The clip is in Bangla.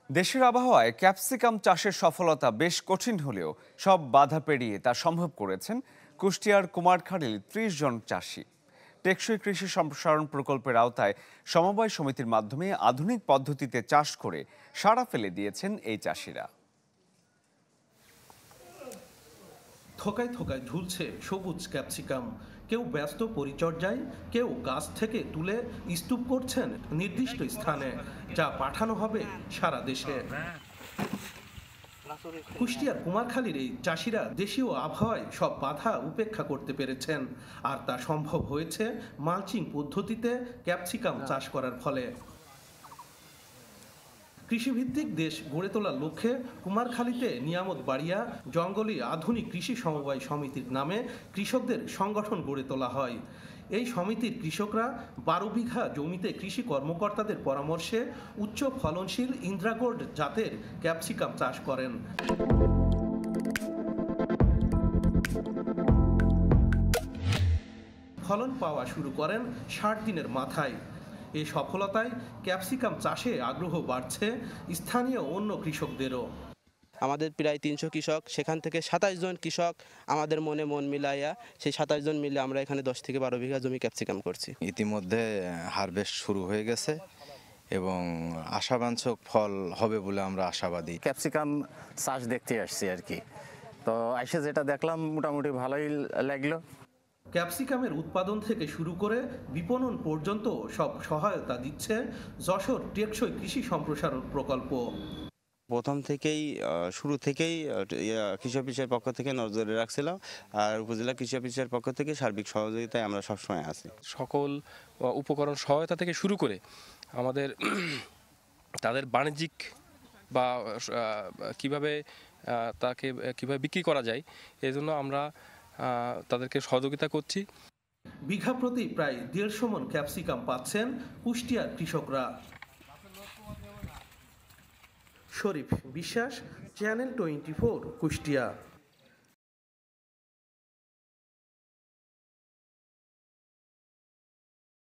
দেশের আবহাওয়ায় ক্যাপসিকাম চাষের সফলতা বেশ কঠিন হলেও সব বাধা পেরিয়ে তা সম্ভব করেছেন কুষ্টিয়ার কুমারখালীর ৩০ জন চাষি। টেকসই কৃষি সম্প্রসারণ প্রকল্পের আওতায় সমবায় সমিতির মাধ্যমে আধুনিক পদ্ধতিতে চাষ করে সাড়া ফেলে দিয়েছেন এই চাষিরা। থোকায় থোকায় ঝুলছে সবুজ ক্যাপসিকাম। কেউ ব্যস্ত পরিচর্যায়, কেউ গাছ থেকে তুলে স্তূপ করছেন নির্দিষ্ট স্থানে, যা পাঠানো হবে সারা দেশে। কুষ্টিয়ার কুমারখালীর এই চাষিরা দেশীয় আবহাওয়ায় সব বাধা উপেক্ষা করতে পেরেছেন, আর তা সম্ভব হয়েছে মালচিং পদ্ধতিতে ক্যাপসিকাম চাষ করার ফলে। কৃষিভিত্তিক দেশ গড়ে তোলার লক্ষ্যে কুমারখালীতে নিয়ামত বাড়িয়া জঙ্গলি আধুনিক কৃষি সমবায় সমিতির নামে কৃষকদের সংগঠন গড়ে তোলা হয়। এই সমিতির কৃষকরা ১২ বিঘা জমিতে কৃষি কর্মকর্তাদের পরামর্শে উচ্চ ফলনশীল ইন্দ্রাগোল্ড জাতের ক্যাপসিকাম চাষ করেন। ফলন পাওয়া শুরু করেন ৬০ দিনের মাথায়। এই সফলতায় ক্যাপসিকাম চাষে আগ্রহ বাড়ছে স্থানীয় অন্য কৃষকদেরও। আমাদের প্রায় ৩০০ কৃষক, সেখান থেকে ২৭ জন কৃষক আমাদের মনে মন মিলাইয়া সেই ২৭ জন মিলে আমরা এখানে ১০ থেকে ১২ বিঘা জমি ক্যাপসিকাম করছি। ইতিমধ্যে হারভেস্ট শুরু হয়ে গেছে এবং আশাবাঞ্ছক ফল হবে বলে আমরা আশাবাদী। ক্যাপসিকাম চাষ দেখতে আসছি আর কি, তো এসে যেটা দেখলাম মোটামুটি ভালোই লাগলো। ক্যাপসিকামের উৎপাদন থেকে শুরু করে বিপণন পর্যন্ত সব সহায়তা দিচ্ছে যশোর টেকসই কৃষি সম্প্রসারণ প্রকল্প। প্রথম থেকেই শুরু থেকেই কৃষি অফিসের পক্ষ থেকে নজরে রাখছিলাম, আর উপজেলা কৃষি অফিসের পক্ষ থেকে সার্বিক সহযোগিতায় আমরা সবসময় আছি। সকল উপকরণ সহায়তা থেকে শুরু করে আমাদের তাদের বাণিজ্যিক বা কিভাবে তাকে কিভাবে বিক্রি করা যায়, এই জন্য আমরা তাদেরকে সহযোগিতা করছি। বিঘা প্রতি প্রায় ১৫০ মণ ক্যাপসিকাম পাচ্ছেন কুষ্টিয়ার কৃষকরা। শরীফ বিশ্বাস, চ্যানেল 24, কুষ্টিয়া।